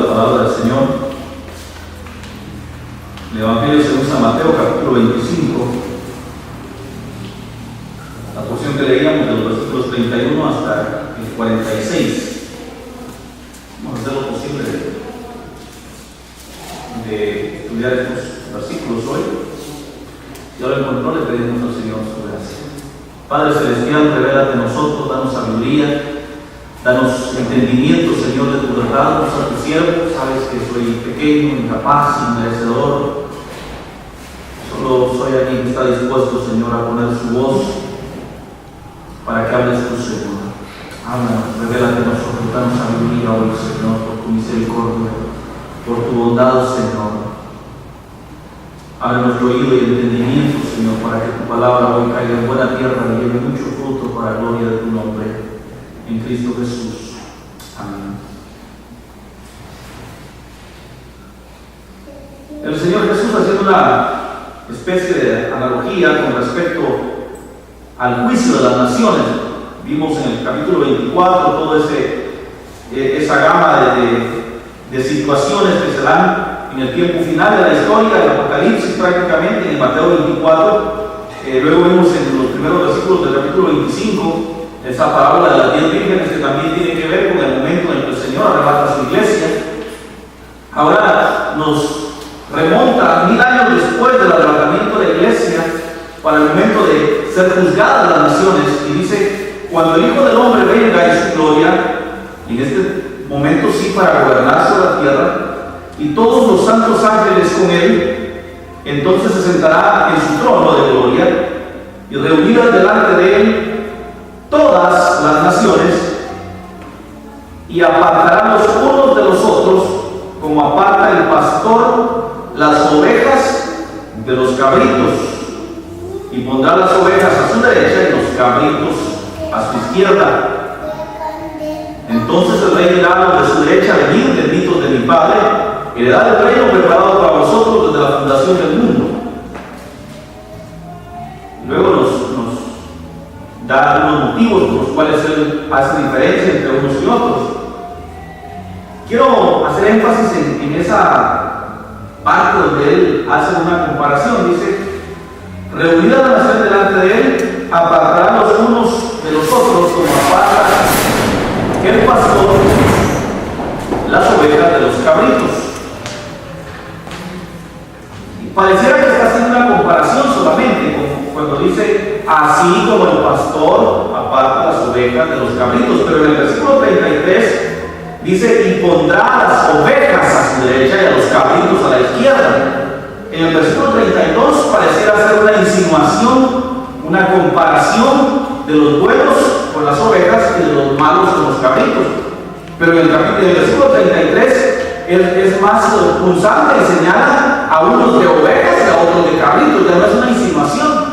la palabra del Señor. El Evangelio según San Mateo, capítulo 25. La porción que leíamos de los versículos 31 hasta el 46. Vamos a hacer lo posible de estudiar estos versículos hoy. Si ahora encontró, le pedimos al Señor su gracia. Padre Celestial, revélate a nosotros, danos sabiduría. Danos entendimiento, Señor, de tu verdad. Usa tu siervo, sabes que soy pequeño, incapaz, inmerecedor. Solo soy alguien que está dispuesto, Señor, a poner su voz para que hables tu Señor. Háblanos, revélate a nosotros, danos sabiduría hoy, Señor, por tu misericordia, por tu bondad, Señor. Ábrenos el oído y el entendimiento, Señor, para que tu palabra hoy caiga en buena tierra y lleve mucho fruto para la gloria de tu nombre. En Cristo Jesús. Amén. El Señor Jesús, haciendo una especie de analogía con respecto al juicio de las naciones, vimos en el capítulo 24 toda esa gama de situaciones que se dan en el tiempo final de la historia del Apocalipsis, prácticamente en Mateo 24. Luego vimos en los primeros versículos del capítulo 25 esa parábola de las 10 vírgenes, que también tiene que ver con el momento en que el Señor arrebata su iglesia. Ahora nos remonta 1000 años después del arrebatamiento de la iglesia para el momento de ser juzgadas las naciones, y dice: cuando el Hijo del Hombre venga en su gloria, en este momento sí para gobernar sobre la tierra, y todos los santos ángeles con él, entonces se sentará en su trono de gloria, y reunidas delante de él todas las naciones, y apartarán los unos de los otros, como aparta el pastor las ovejas de los cabritos, y pondrá las ovejas a su derecha y los cabritos a su izquierda. Entonces el rey dirá a los de su derecha: venid, benditos de mi Padre, heredad el reino preparado para vosotros desde la fundación del mundo. Luego nos da algunos motivos por los cuales él hace diferencia entre unos y otros. Quiero hacer énfasis en esa parte donde él hace una comparación. Dice: reunida la nación delante de él, apartarán los unos de los otros, como aparta el pastor las ovejas de los cabritos. Y pareciera que está haciendo una comparación solamente cuando dice: así como el pastor aparta las ovejas de los cabritos. Pero en el versículo 33 dice: y pondrá las ovejas a su derecha y a los cabritos a la izquierda. En el versículo 32 pareciera ser una insinuación, una comparación de los buenos con las ovejas y de los malos con los cabritos. Pero en el versículo 33 es más punzante y señala a unos de ovejas y a otros de cabritos. Ya no es una insinuación.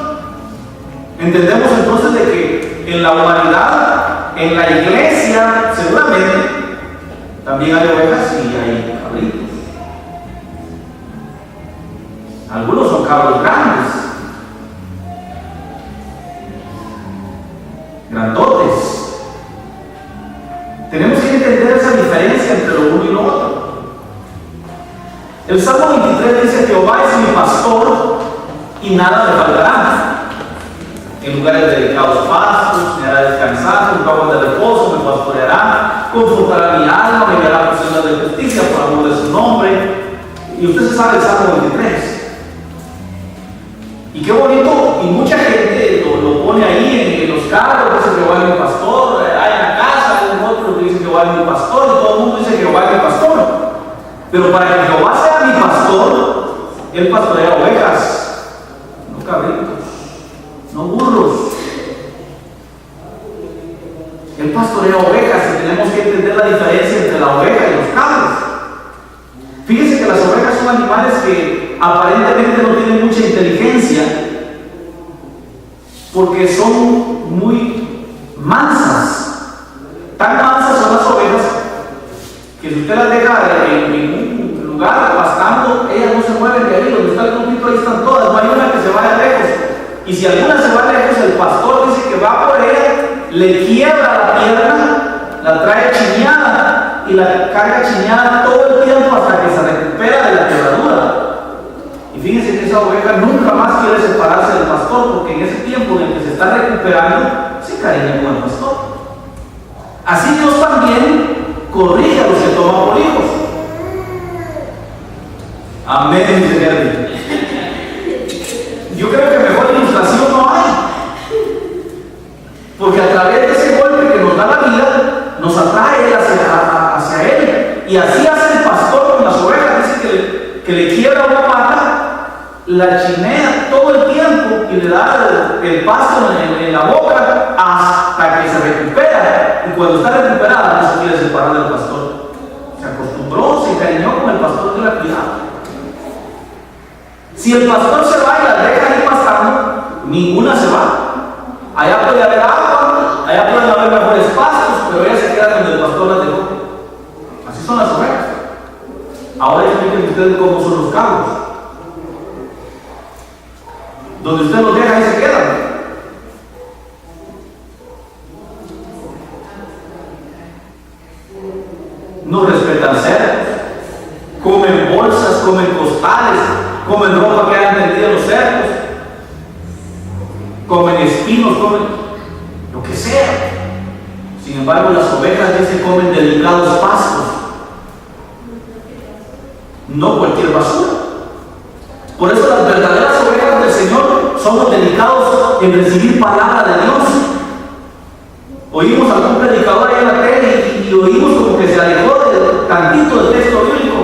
Entendemos entonces de que en la humanidad, en la iglesia, seguramente también hay ovejas y hay cabritos. Algunos son cabros grandes, grandotes. Tenemos que entender esa diferencia entre lo uno y lo otro. El Salmo 23 dice: Jehová es mi pastor y nada me faltará. En lugares delicados pastos me hará descansar, junto a aguas de reposo me pastoreará, confortará mi alma, me guiará por sendas de justicia por amor de su nombre. Y usted se sabe el Salmo 23. Y qué bonito, y mucha gente lo pone ahí en los carros, dice: Jehová es mi pastor. Hay en la casa, hay otro que dice: Jehová es mi pastor, y todo el mundo dice: Jehová es mi pastor. Pero para que Jehová sea mi pastor, él pastorea ovejas, no cabritos, no burros. Él pastorea ovejas, y tenemos que entender la diferencia entre la oveja y los cabros. Fíjense que las ovejas son animales que aparentemente no tienen mucha inteligencia, porque son muy mansas. Tan mansas son las ovejas que si usted las deja en un lugar pastando, ellas no se mueven de ahí. Donde está el grupito, ahí están todas, no hay una que se vaya lejos. Y si alguna se va lejos, el pastor dice que va por ella, le quiebra la pierna, la trae chiñada y la carga chiñada todo el puede separarse del pastor, porque en ese tiempo en el que se está recuperando, se encariña con el pastor. Así Dios también corrige a los que toman por hijos. Amén, dice Henry. Yo creo que mejor ilustración no hay, porque a través de ese golpe que nos da la vida, nos atrae hacia Él. Y así hace el pastor con las ovejas. Dice que le quiebra una pata, la chinea todo el tiempo y le da el pasto en la boca hasta que se recupera. Y cuando está recuperada, no se quiere separar del pastor. Se acostumbró, se encariñó con el pastor que la cuidaba. Si el pastor se va y la deja ahí pastando, ninguna se va. Allá puede haber agua, allá pueden haber mejores pastos, pero ellas se quedan donde el pastor las dejó. Así son las ovejas. Ahora expliquen ustedes cómo son los cabos. Donde usted los deja, ahí se quedan. No respetan cerdos, comen bolsas, comen costales, comen ropa que hayan tendido los cerdos, comen espinos, comen lo que sea. Sin embargo, las ovejas dicen comen delicados pastos, no cualquier basura. Por eso las verdaderas ovejas del Señor somos delicados en recibir palabra de Dios. Oímos a algún predicador ahí en la tele y oímos como que se alejó tantito del texto bíblico.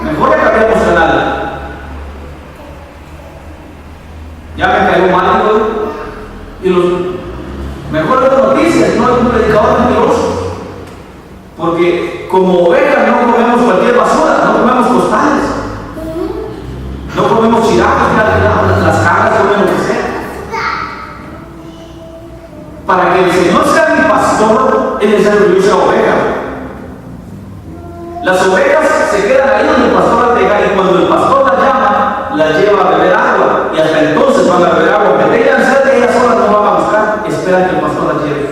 Mejor le cambiamos canal. Ya me cayó mal, y los mejores noticias, no es un predicador mentiroso. Porque como ovejas no comemos cualquier basura, no comemos costales, no comemos chiracos, las cabras comen lo que sea. Para que el Señor sea mi pastor, es necesario que yo sea oveja. Las ovejas se quedan ahí donde el pastor las deja, y cuando el pastor las llama, las lleva a beber agua, y hasta entonces van a beber agua. Aunque tengan sed, ellas solas no van a buscar, esperan que el pastor las lleve.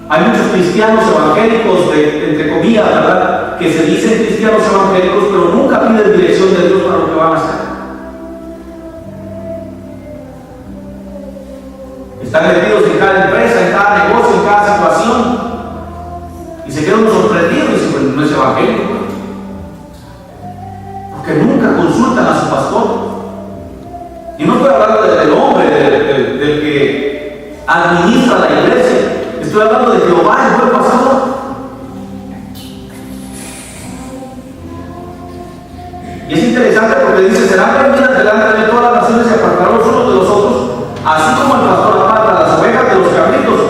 Hay muchos cristianos evangélicos, entre comillas, ¿verdad?, que se dicen cristianos evangélicos, pero nunca piden dirección de Dios para lo que van a hacer. Están metidos en cada empresa, en cada negocio, en cada situación, y se quedan sorprendidos y dicen, pues no es evangélico, porque nunca consultan a su pastor. Y no estoy hablando del hombre, del que administra la iglesia, estoy hablando de Jehová, el buen pastor. Y es interesante porque dice, serán reunidas delante de todas las naciones y apartarán los unos de los otros, así como el pastor aparta las ovejas de los cabritos.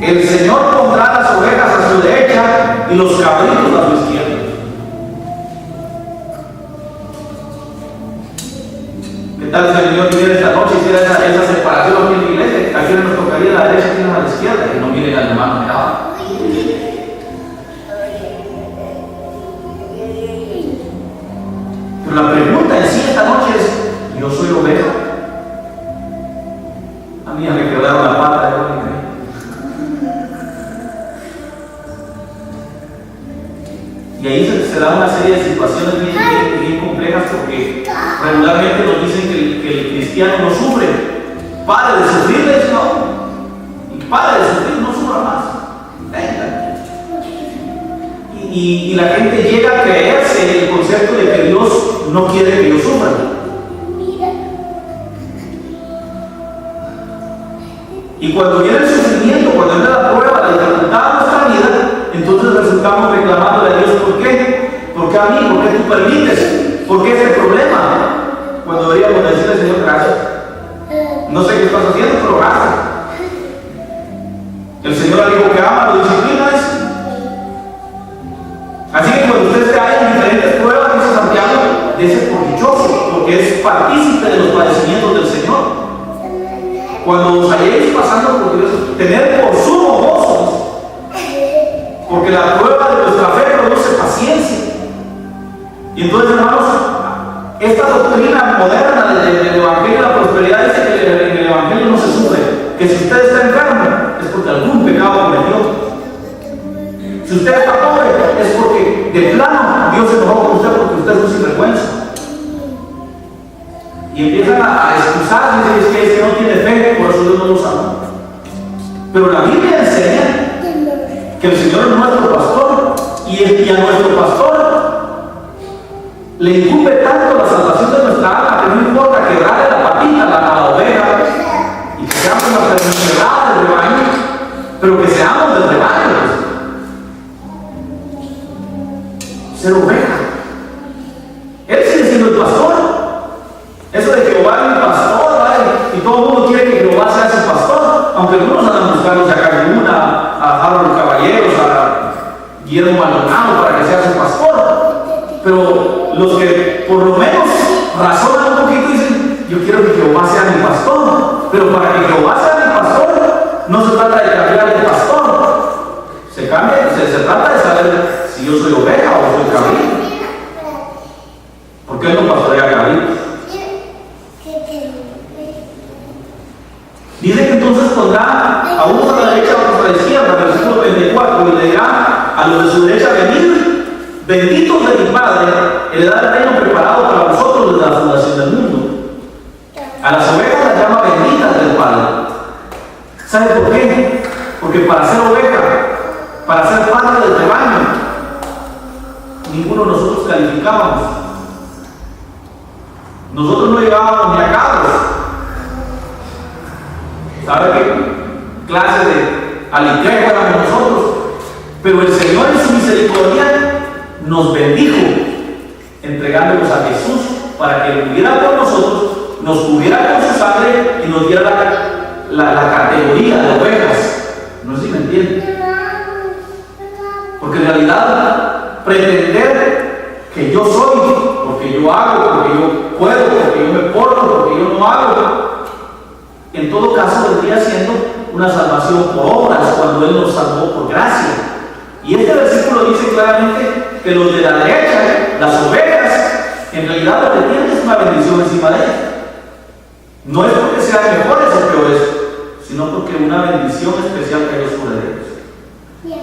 El Señor pondrá las ovejas a su derecha y los cabritos a su izquierda. ¿Qué tal si el Señor viniera esta noche y hiciera esa separación aquí en la iglesia? ¿A quién nos tocaría a la derecha y a la izquierda? Que no miren al hermano de nada. Pero la pregunta en sí esta noche es, ¿yo soy oveja? A mí me quedaron la pata de hoy. Y ahí se da una serie de situaciones bien complejas, porque regularmente nos dicen que el cristiano no sufre. Pare de sufrir, les no. Y pare de sufrir, no sufra más. Venga. Y la gente llega a creerse el concepto de que Dios no quiere que yo sufra. Y cuando viene el sufrimiento, cuando viene la prueba, la dificultad de nuestra vida, entonces resultamos reclamándole a Dios, ¿por qué? ¿Por qué a mí? ¿Por qué tú permites? ¿Por qué ese problema? Cuando deberíamos decirle, Señor, gracias. No sé qué estás haciendo, pero gracias. El Señor al hijo que ama lo disciplina. Así que cuando usted esté ahí en diferentes pruebas, dice Santiago, dése por dichoso, porque es partícipe de los padecimientos del Señor. Cuando os halléis pasando por Dios, tener por sumo gozo, porque la prueba de nuestra fe produce paciencia. Y entonces, hermanos, esta doctrina moderna del Evangelio de la prosperidad dice que en el Evangelio no se sufre, que si usted está enfermo es porque algún pecado cometió. Si usted está pobre es porque de plano Dios se enojó con usted porque usted es un sinvergüenza. Y empiezan a excusarse, es que no tiene fe, por eso Dios no lo salva. Pero la Biblia enseña que el Señor es nuestro pastor y a nuestro pastor le incumbe tanto la salvación de nuestra alma que no importa quebrarle la patita a la oveja y que seamos la enfermedad del rebaño, pero que seamos del rebaño. Ser oveja. Él sigue siendo el pastor. Eso de Jehová es mi pastor, ¿vale? Y todo el mundo quiere que Jehová sea su pastor, aunque algunos andan buscando a Carmuna, a Harold Caballeros, a Guillermo Maldonado para que sea su pastor. Pero los que por lo menos razonan un poquito dicen, yo quiero que Jehová sea mi pastor. Pero para que Jehová sea mi pastor, no se trata de cambiar de pastor. Se trata de saber si yo soy oveja o soy cabrito. ¿Por qué no pastorea cabritos? Dice que entonces pondrá a unos a la derecha, a otros a la izquierda, versículo 24, y le dirá a los de su derecha: venid, benditos de mi Padre, heredad del reino preparado para vosotros desde la fundación del mundo. A las ovejas las llama benditas del Padre. ¿Sabe por qué? Porque para ser oveja, para ser parte del rebaño, ninguno de nosotros calificábamos. Nosotros no llegábamos ni a cabros. ¿Sabe qué clase de alicrejo éramos nosotros? Pero el Señor en su misericordia nos bendijo, entregándonos a Jesús para que muriera por nosotros, nos cubriera con su sangre y nos diera la categoría de ovejas. No sé si me entienden. Porque en realidad pretender que yo soy, porque yo hago, porque yo puedo, porque yo me porto, porque yo no hago, en todo caso vendría siendo una salvación por obras cuando Él nos salvó por gracia. Y este versículo dice claramente que los de la derecha, las ovejas, en realidad lo que tienen es una bendición encima de ellas. No es porque sean mejores o peores, sino porque una bendición especial cayó sobre ellos.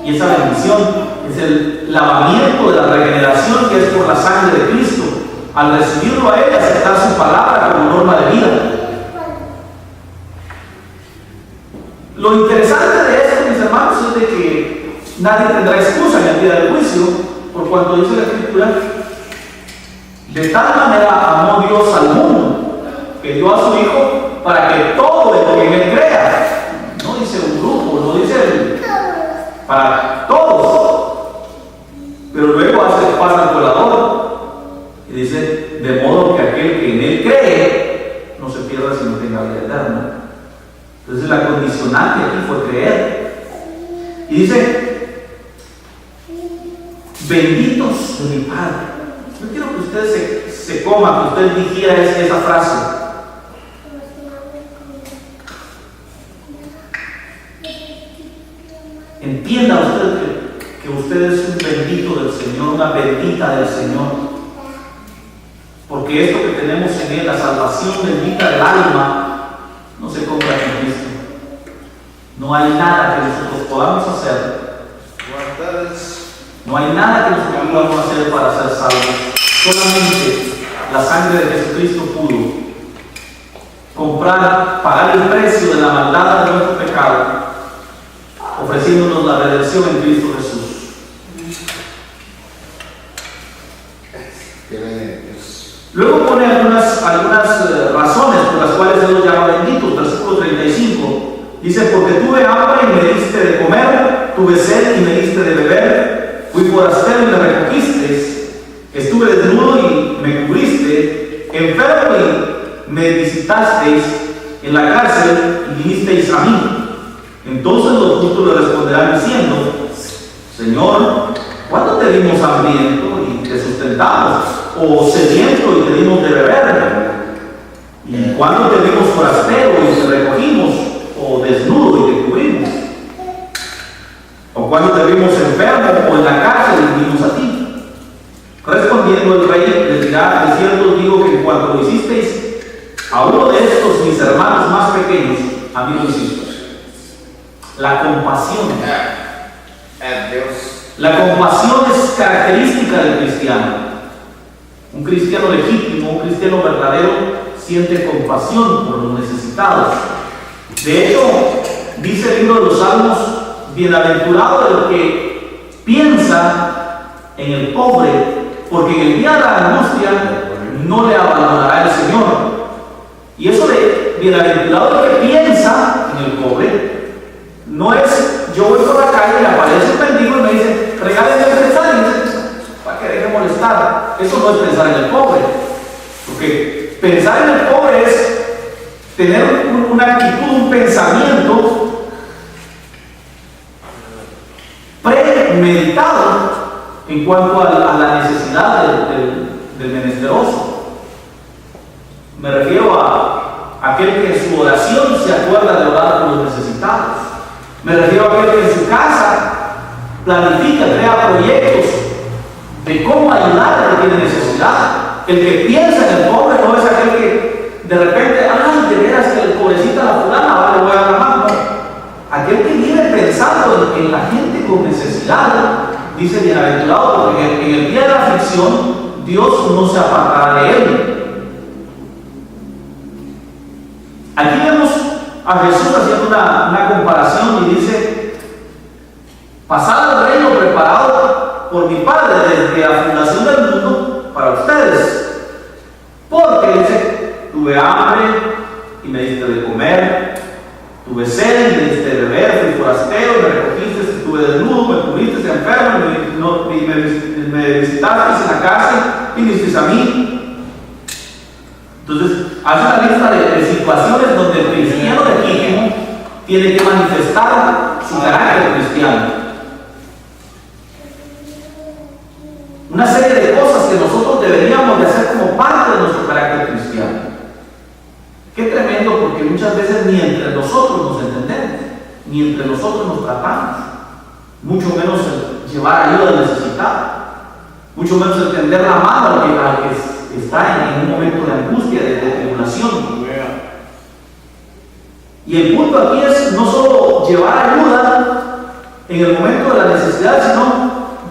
Y esa bendición es el lavamiento de la regeneración que es por la sangre de Cristo. Al recibirlo a Él, aceptar su palabra como norma de vida. Lo interesante de esto, mis hermanos, es de que nadie tendrá excusa en el día del juicio, por cuanto dice la Escritura: de tal manera amó Dios al mundo, que dio a su Hijo para que todo el que en Él crea, no dice un grupo, no dice para todos, pero luego pasa el colador y dice: de modo que aquel que en Él cree no se pierda sino tenga vida eterna. Entonces la condicionante aquí fue creer. Y dice: benditos de mi Padre. Yo quiero que usted se coma, que usted digiera esa frase. Entienda usted que usted es un bendito del Señor, una bendita del Señor. Porque esto que tenemos en Él, la salvación bendita del alma, no se compra con Cristo. No hay nada que nosotros podamos hacer. No hay nada que nosotros podamos hacer para ser salvos. Solamente la sangre de Jesucristo pudo comprar, pagar el precio de la maldad de nuestro pecado, ofreciéndonos la redención en Cristo Jesús. Luego pone algunas razones por las cuales Él los llama benditos. Versículo 35 dice: porque tuve hambre y me diste de comer, tuve sed y me diste de beber, fui forastero y me recogiste, estuve desnudo y me cubriste, enfermo y me visitasteis, en la cárcel y vinisteis a mí. Entonces los justos le responderán diciendo: Señor, ¿cuándo te dimos hambriento y te sustentamos? ¿O sediento y te dimos de beber? ¿Y cuándo te dimos forastero y te recogimos? ¿O desnudo y te cubrimos? ¿O cuándo te vimos enfermo o en la cárcel y vinimos a ti? Respondiendo el rey les dirá: de cierto os digo que en cuanto lo hicisteis a uno de estos mis hermanos más pequeños, a mí lo hicisteis. La compasión. La compasión es característica del cristiano. Un cristiano legítimo, un cristiano verdadero, siente compasión por los necesitados. De hecho, dice el libro de los Salmos, bienaventurado el que piensa en el pobre, porque en el día de la angustia no le abandonará el Señor. Y eso de bienaventurado el que piensa en el pobre, no es yo voy por la calle y aparece un mendigo y me dice, regáleme el pensar, y dice, ¿para qué deje molestar? Eso no es pensar en el pobre. Porque pensar en el pobre es tener una actitud, un pensamiento premeditado en cuanto a la necesidad del menesteroso. Me refiero a aquel que en su oración se acuerda de orar por los necesitados. Me refiero a aquel que en su casa planifica, crea proyectos de cómo ayudar al que tiene necesidad. El que piensa en el pobre no es aquel que de repente, ay, de veras que el pobrecita la fulana, ahora le voy a dar la mano. Aquel que vive pensando en la gente con necesidad, dice bienaventurado, porque en el día de la aflicción Dios no se apartará de él. Aquí vemos a Jesús haciendo una comparación y dice, pasad el reino preparado por mi Padre desde la fundación del mundo para ustedes. Porque dice, tuve hambre y me diste de comer, tuve sed y me diste de beber, fui forastero y me recogiste, estuve desnudo, me cubriste, enfermo y me visitaste en la cárcel y vinisteis a mí. Entonces, hace una lista de situaciones donde el cristiano legítimo tiene que manifestar su carácter cristiano. Una serie de cosas que nosotros deberíamos de hacer como parte de nuestro carácter cristiano. Qué tremendo, porque muchas veces ni entre nosotros nos entendemos, ni entre nosotros nos tratamos, mucho menos llevar ayuda al necesitado, mucho menos extender la mano al que está en un momento de angustia, de tribulación. Y el punto aquí es no solo llevar ayuda en el momento de la necesidad, sino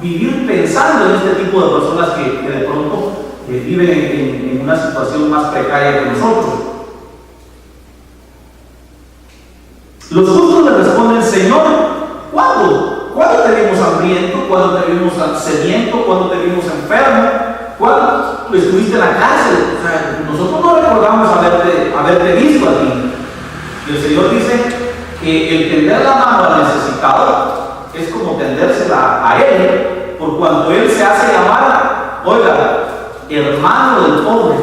vivir pensando en este tipo de personas que de pronto viven en una situación más precaria que nosotros. Los justos le responden, Señor, ¿cuándo? ¿Cuándo te vimos hambriento? ¿Cuándo te vimos sediento? ¿Cuándo te vimos enfermo? ¿Cuándo estuviste en la cárcel? O sea, nosotros no recordamos haberte visto a ti. Y el Señor dice que el tender la mano al necesitado es como tendérsela a Él, por cuanto Él se hace llamar, oiga, hermano del pobre,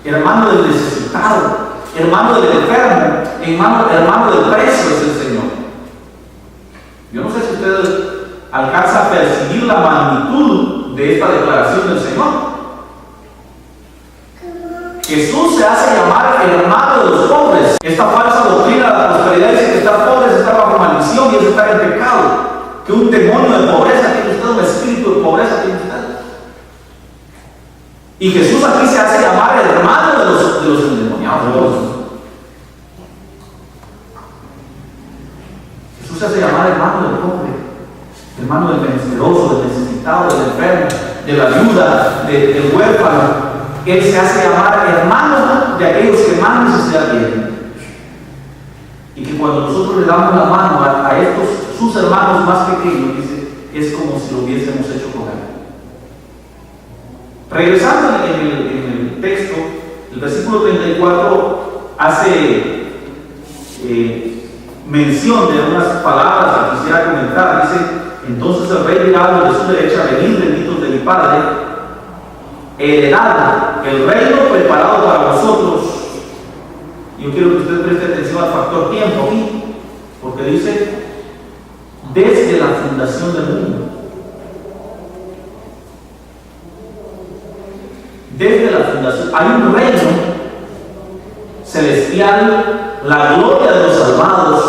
hermano del necesitado, hermano del enfermo, hermano del preso es el Señor. Yo no sé si usted alcanza a percibir la magnitud de esta declaración del Señor. Jesús se hace llamar el hermano de los pobres. Esta falsa doctrina de la prosperidad dice que estar pobre es estar bajo maldición y es estar en pecado. Que un demonio de pobreza tiene usted, un espíritu de pobreza tiene usted. Y Jesús aquí se hace llamar el hermano de los endemoniados. Jesús se hace llamar hermano del pobre, hermano del menesteroso, del necesitado, del enfermo, de la viuda, del huérfano. Él se hace llamar hermano de aquellos que más necesidad tienen. Y que cuando nosotros le damos la mano a estos, sus hermanos más pequeños, dice, es como si lo hubiésemos hecho con él. Regresando en el texto, el versículo 34 hace mención de unas palabras que quisiera comentar. Dice, entonces el rey dirá a los de su derecha, venid benditos de mi Padre, heredad el reino preparado para vosotros. Yo quiero que usted preste atención al factor tiempo aquí, porque dice, desde la fundación del mundo. Desde la fundación. Hay un reino celestial, la gloria de los salvados,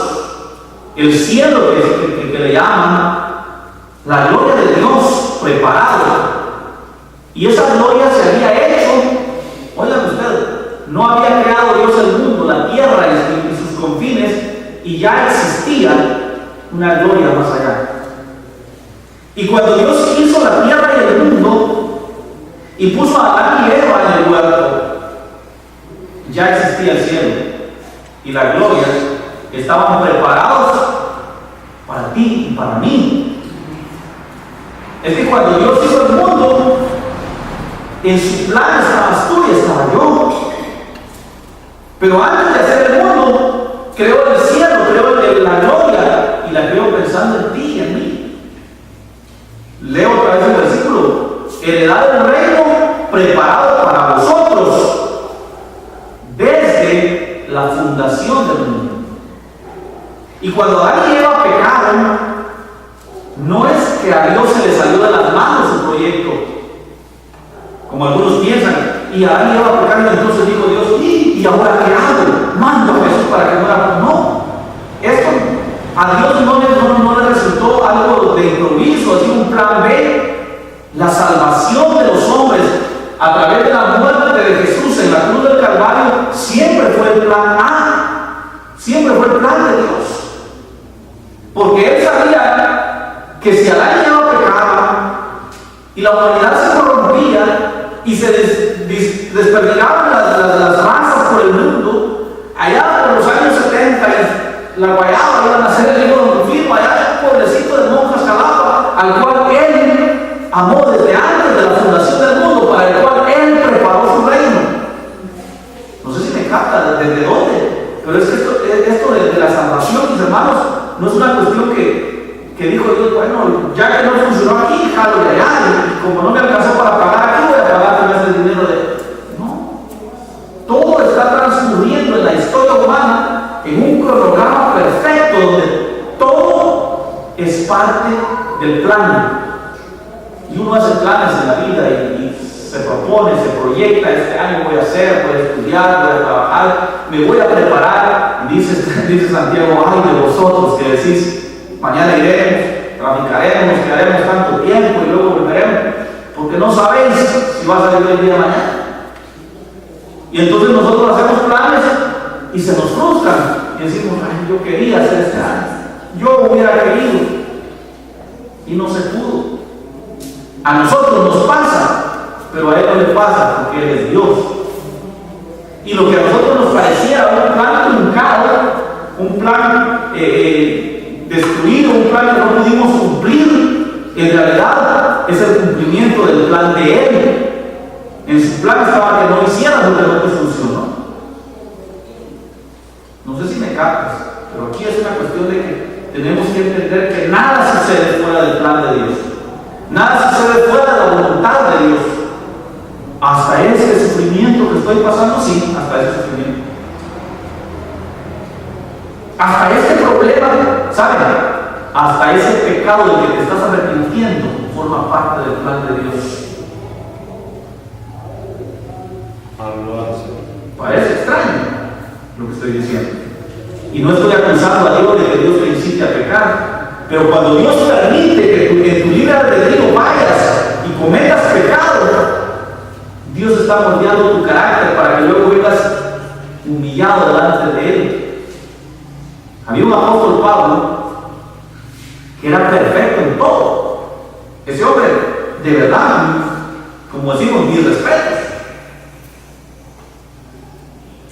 el cielo que le llaman, la gloria de Dios preparado. Y esa gloria se había hecho, oigan ustedes, no había creado Dios el mundo, la tierra y sus confines, y ya existía una gloria más allá. Y cuando Dios hizo la tierra y el mundo, y puso a Adán y Eva en el huerto, ya existía el cielo y la gloria, estaban preparados para ti y para mí. Es que cuando Dios hizo el mundo, en su plan estabas tú y estaba yo. Pero antes de hacer el mundo, creó el cielo, creó la gloria y la creó pensando en ti y en mí. Leo otra vez el versículo: heredad del reino preparado para vosotros desde la fundación del mundo. Y cuando Adán y Eva pecaron, no es que a Dios se le salió de las manos su proyecto, como algunos piensan, y Adán y Eva pecaron, entonces dijo Dios: ¿y ahora qué hago? Mando a Jesús para que muera. No, esto a Dios no le resultó algo de improviso, así un plan B. La salvación de los hombres a través de la muerte de Jesús en la cruz del Calvario siempre fue el plan A, siempre fue el plan de Dios. Porque Él sabía que si Adán y Eva pecaban y la humanidad se corrompía y se desperdigaban las razas por el mundo, allá por los años 70, la Guayaba iban a hacer el libro de Rufino, allá un pueblecito de monjas Jalapa, al cual Él amó desde antes de la fundación del mundo, para el cual Él preparó su reino. No sé si me capta desde dónde, pero es que esto de la salvación, mis hermanos, no es una cuestión que dijo Dios: bueno, ya que no funcionó aquí, jalo de allá, y como no me alcanzó para pagar aquí, voy a pagar con este dinero de... No, todo está transcurriendo en la historia humana en un cronograma perfecto, donde todo es parte del plan. Y uno hace planes en la vida y se propone, se proyecta: este año voy a hacer, voy a estudiar, voy a trabajar, me voy a preparar. Y dice Santiago: ay de vosotros que decís, mañana iremos, traficaremos, quedaremos tanto tiempo y luego volveremos, porque no sabéis si va a salir el día de mañana. Y entonces nosotros hacemos planes y se nos frustran y decimos: ay, yo quería hacer este año, yo hubiera querido, y no se pudo. A nosotros nos pasa, pero a Él no le pasa, porque Él es Dios. Y lo que a nosotros nos parecía un plan truncado, un plan destruido, un plan que no pudimos cumplir, en realidad es el cumplimiento del plan de Él. En su plan estaba que no hiciera lo que no te funcionó. No sé si me captas, pero aquí es una cuestión de que tenemos que entender que nada sucede fuera del plan de Dios. Nada sucede fuera de la voluntad de Dios. Hasta ese sufrimiento que estoy pasando, sí, hasta ese sufrimiento. Hasta este problema, ¿saben? Hasta ese pecado del que te estás arrepintiendo forma parte del plan de Dios. Parece extraño lo que estoy diciendo. Y no estoy acusando a Dios de que Dios te incite a pecar. Pero cuando Dios permite que en tu libre albedrío vayas y cometas pecado, Dios está moldeando tu carácter para que luego vivas humillado delante de Él. Había un apóstol Pablo que era perfecto en todo. Ese hombre, de verdad, como decimos, mis respetos.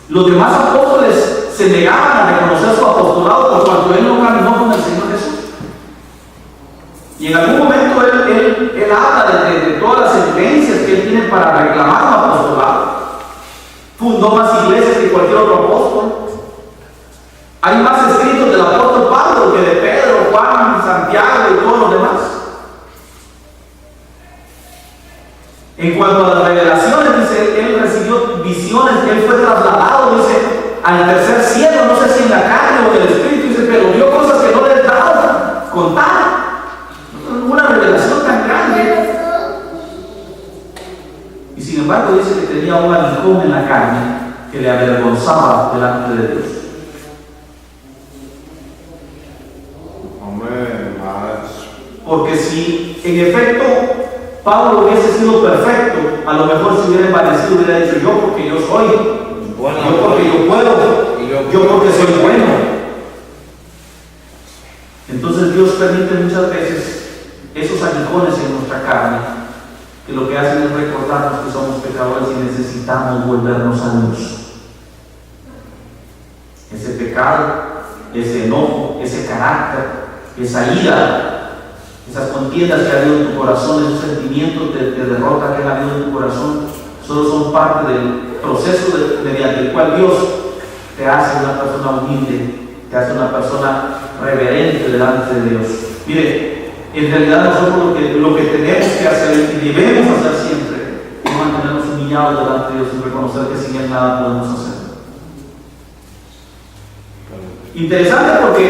Los demás apóstoles se negaban a reconocer su apostolado por cuanto él no caminó con el Señor Jesús. Y en algún momento él habla de todas las sentencias que él tiene para reclamar un apostolado. Fundó más iglesias que cualquier otro apóstol. Hay más escritos del apóstol Pablo que de Pedro, Juan, Santiago y todos los demás. En cuanto a las revelaciones, dice, él recibió visiones, él fue trasladado, dice, al tercer cielo, no sé si en la carne o en el espíritu, dice, pero vio cosas que no les daba contar. Una revelación tan grande. Y sin embargo dice que tenía un aguijón en la carne que le avergonzaba delante de Dios. Porque si en efecto Pablo hubiese sido perfecto, a lo mejor se hubiera envanecido, hubiera dicho: yo porque yo soy, bueno, yo porque yo puedo, yo porque soy bueno. Entonces Dios permite muchas veces esos aguijones en nuestra carne, que lo que hacen es recordarnos que somos pecadores y necesitamos volvernos a Dios. pecado, ese enojo, ese carácter, esa ira, esas contiendas que ha habido en tu corazón, esos sentimientos de derrota que han habido en tu corazón, solo son parte del proceso mediante el cual Dios te hace una persona humilde, te hace una persona reverente delante de Dios. Mire, en realidad nosotros lo que tenemos que hacer y debemos hacer siempre es mantenernos humillados delante de Dios y reconocer que sin Él nada podemos hacer. Interesante porque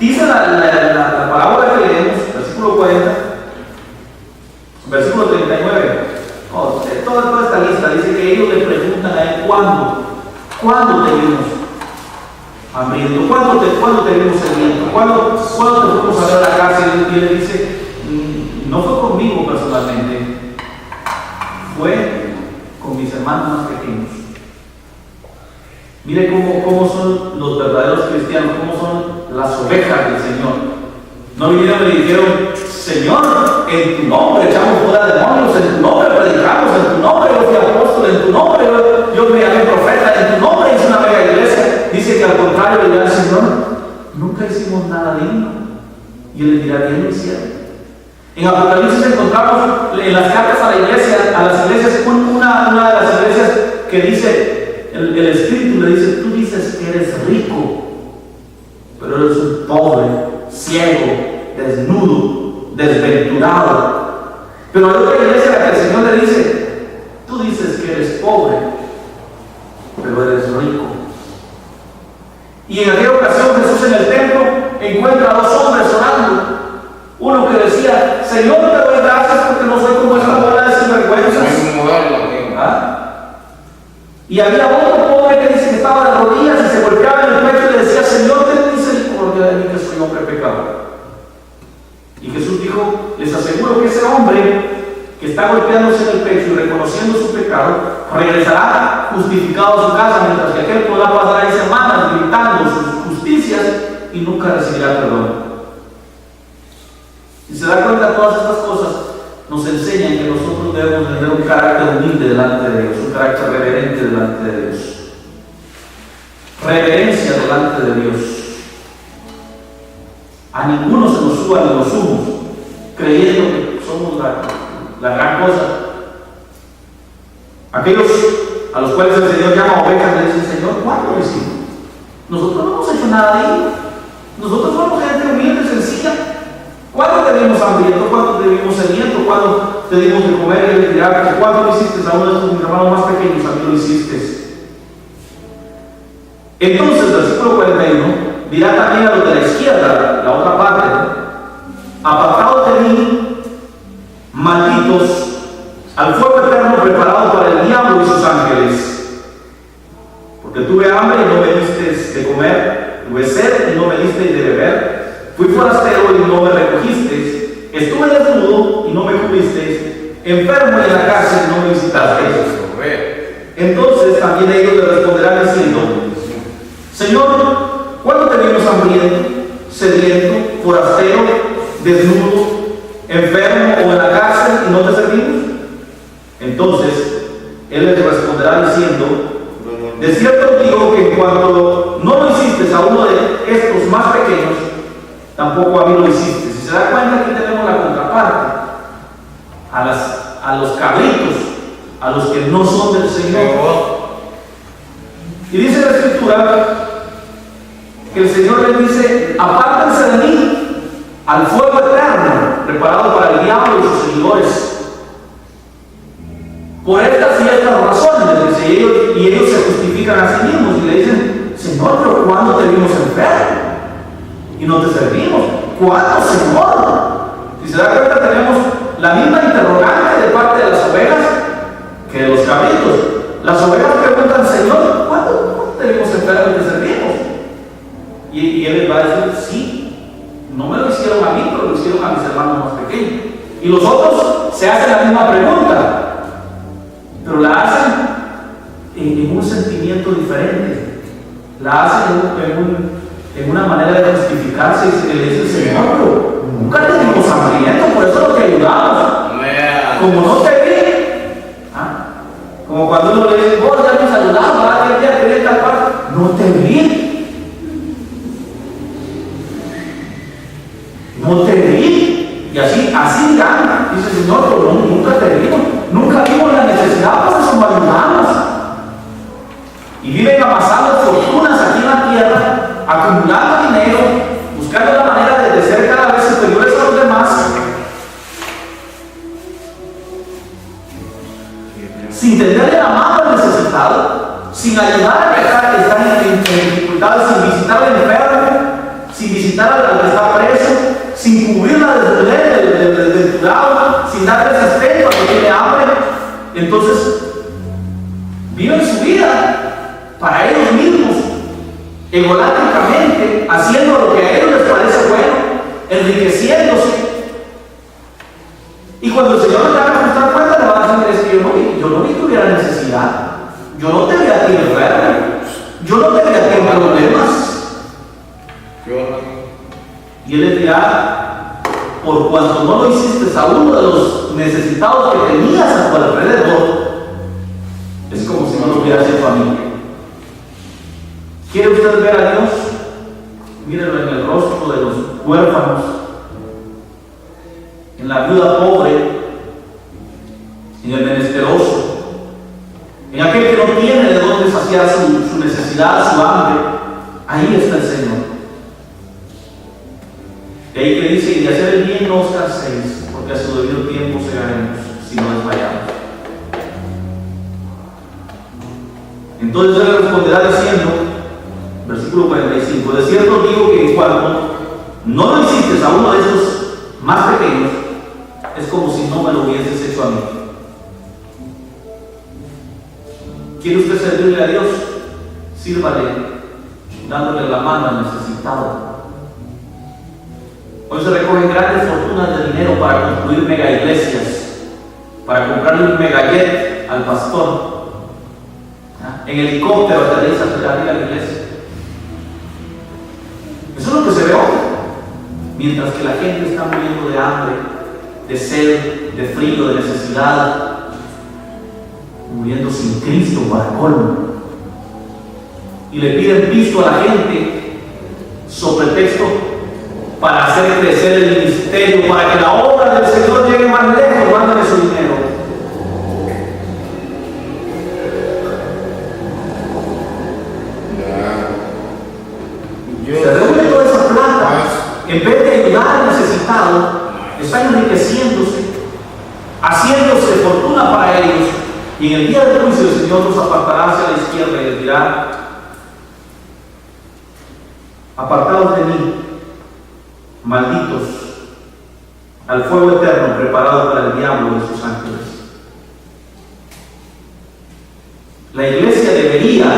dice la parábola que leemos, versículo 40, versículo 39, toda esta lista dice que ellos le preguntan a Él ¿cuándo te vimos hambriento? ¿Cuándo te vimos sediento? ¿Cuándo te fuimos a ver a la cárcel? Y Él dice, no fue conmigo personalmente, fue con mis hermanos más pequeños. Mire cómo son los verdaderos cristianos, cómo son las ovejas del Señor. No vinieron y le dijeron, Señor, en tu nombre echamos fuera demonios, en tu nombre predicamos, en tu nombre yo fui apóstol, en tu nombre yo me llamé profeta, en tu nombre hice una mega iglesia. Dice que al contrario le dirá al Señor, nunca hicimos nada digno. Y Él le dirá, bien lo hicieron. En Apocalipsis encontramos en las cartas a las iglesias, una de las iglesias que dice, el Espíritu le dice, tú dices que eres rico, pero eres un pobre, ciego, desnudo, desventurado. Pero hay otra iglesia a la que el Señor le dice, tú dices que eres pobre, pero eres rico. Y en aquella ocasión Jesús en el templo encuentra a dos hombres orando. Uno que decía, Señor, te doy gracias porque no soy como esta bola de sinvergüenzas. Y había otro pobre que dice que estaba de rodillas y se golpeaba en el pecho y le decía, Señor, ten misericordia de mí que soy hombre pecador. Y Jesús dijo, les aseguro que ese hombre que está golpeándose en el pecho y reconociendo su pecado, regresará justificado a su casa, mientras que aquel podrá pasar ahí semanas gritando sus justicias y nunca recibirá perdón. Si se da cuenta, todas estas cosas nos enseñan que nosotros debemos tener un carácter humilde delante de Dios, un carácter reverente delante de Dios. Reverencia delante de Dios. A ninguno se nos suba ni nos humos, creyendo que somos la gran cosa. Aquellos a los cuales el Señor llama ovejas le dicen, Señor, ¿cuándo lo hicimos? Nosotros no hemos hecho nada de ello. Nosotros somos gente humilde y sencilla. ¿Cuándo te dimos hambriento? ¿Cuándo te dimos sediento? ¿Cuándo te dimos de comer y de tirar? ¿Cuándo lo hiciste a uno de tus hermanos más pequeños? A mí lo hiciste. Entonces, versículo 41, dirá también a los de la izquierda, la otra parte, apartados de mí, malditos, al fuego eterno preparado para el diablo y sus ángeles. Porque tuve hambre y no me diste de comer, tuve sed y no me diste de beber. Fui forastero y no me recogisteis, estuve desnudo y no me cubristeis, enfermo y en la cárcel y no me visitasteis. Entonces también ellos le responderán diciendo, Señor, ¿cuándo te vimos hambriento, sediento, forastero, desnudo, enfermo o en la cárcel y no te servimos? Entonces Él les responderá diciendo, de cierto digo que en cuanto no lo hiciste a uno de estos más pequeños, tampoco a mí lo hiciste. Si se da cuenta, aquí tenemos la contraparte. A los cabritos, a los que no son del Señor. Y dice la Escritura que el Señor les dice, apártense de mí al fuego eterno, preparado para el diablo y sus seguidores. Por estas y estas razones, dice, y ellos se justifican a sí mismos y le dicen, Señor, pero ¿cuándo te vimos enfermo y no te servimos? ¿Cuándo, Señor? Si se da cuenta, tenemos la misma interrogante de parte de las ovejas que de los cabritos. Las ovejas preguntan, Señor, ¿cuándo te vimos enfermo y te servimos? Y Él les va a decir, sí, no me lo hicieron a mí, pero lo hicieron a mis hermanos más pequeños. Y los otros se hacen la misma pregunta, pero la hacen en un sentimiento diferente. La hacen en una manera de justificarse y se le dice, Señor, pero nunca te dimos hambriento, por eso no te ayudamos. Como no te vi, como cuando uno le dice, vos ya me saludaste, ¿verdad? Que el día que tal parte, no te vi. sin tenderle la mano al necesitado, sin ayudar a que está en dificultades, sin visitar al enfermo, sin visitar al que está preso, sin cubrir la desnudez del desventurado, sin darle sustento al que tiene hambre. Entonces, viven su vida para ellos mismos, egolátricamente, haciendo lo que a ellos les parece bueno, enriqueciéndose. Y cuando el Señor le haga ajustar cuenta, le va a decir: es que yo no vi que hubiera necesidad, yo no te vi a ti enfermo, yo no te vi a ti en problemas. Y Él le dirá: por cuanto no lo hiciste a uno de los necesitados que tenías a tu alrededor, es como si no lo hubieras hecho a mí. ¿Quiere usted ver a Dios? Mírenlo en el rostro de los huérfanos, en la viuda pobre, en el menesteroso, en aquel que no tiene de dónde saciar su necesidad, su hambre. Ahí está el Señor. De ahí que dice: y de hacer el bien no os canséis, porque a su debido tiempo segaremos si no desmayamos. Entonces Él le responderá diciendo, versículo 45: de cierto digo que en cuanto no lo hiciste a uno de estos más pequeños, es como si no me lo hubieses hecho a mí. ¿Quiere usted servirle a Dios? Sírvale dándole la mano al necesitado. Hoy se recogen grandes fortunas de dinero para construir mega iglesias, para comprarle un megajet al pastor. En helicóptero aterriza a la iglesia. Eso es lo que se ve hoy. Mientras que la gente está muriendo de hambre, de sed, de frío, de necesidad, muriendo sin Cristo para colmo. Y le piden pisto a la gente sobre texto para hacer crecer el ministerio, para que la obra del Señor llegue más lejos. Mándale su dinero. Se reúne toda esa plata, en vez de ayudar al necesitado, están enriqueciéndose, haciéndose fortuna para ellos. Y en el día del juicio el Señor los apartará hacia la izquierda y les dirá: apartados de mí, malditos, al fuego eterno preparado para el diablo y sus ángeles. La iglesia debería,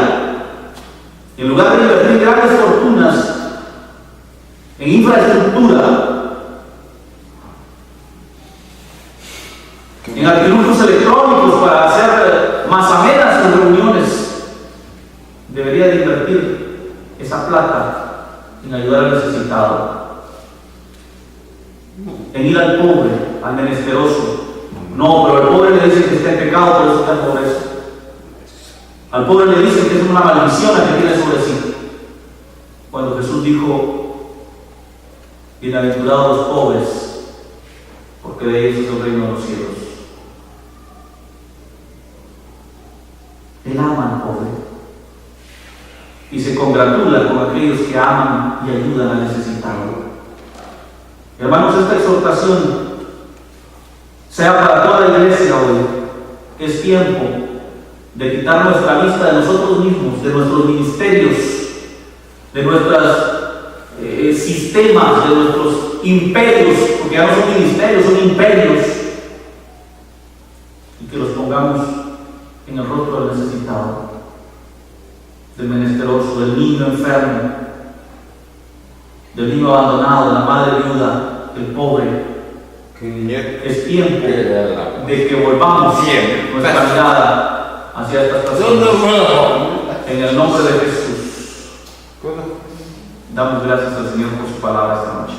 en lugar de invertir grandes fortunas en infraestructura, en artilugios electrónicos para hacer más amenas sus reuniones, debería de invertir esa plata en ayudar al necesitado, en ir al pobre, al menesteroso. No, pero al pobre le dicen que está en pecado, por eso está en pobreza. Al pobre le dicen que es una maldición la que tiene sobre sí. Cuando Jesús dijo: bienaventurados los pobres, porque de ellos es el reino de los cielos. Él ama al pobre y se congratula con aquellos que aman y ayudan al necesitado. Hermanos, esta exhortación sea para toda la iglesia hoy. Es tiempo de quitar nuestra vista de nosotros mismos, de nuestros ministerios, de nuestros sistemas, de nuestros imperios, porque ya no son ministerios, son imperios, y que los pongamos en el rostro del necesitado, del menesteroso, del niño enfermo, del niño abandonado, de la madre viuda, del pobre. Es tiempo de que volvamos nuestra mirada hacia estas personas. En el nombre de Jesús, damos gracias al Señor por su palabra esta noche.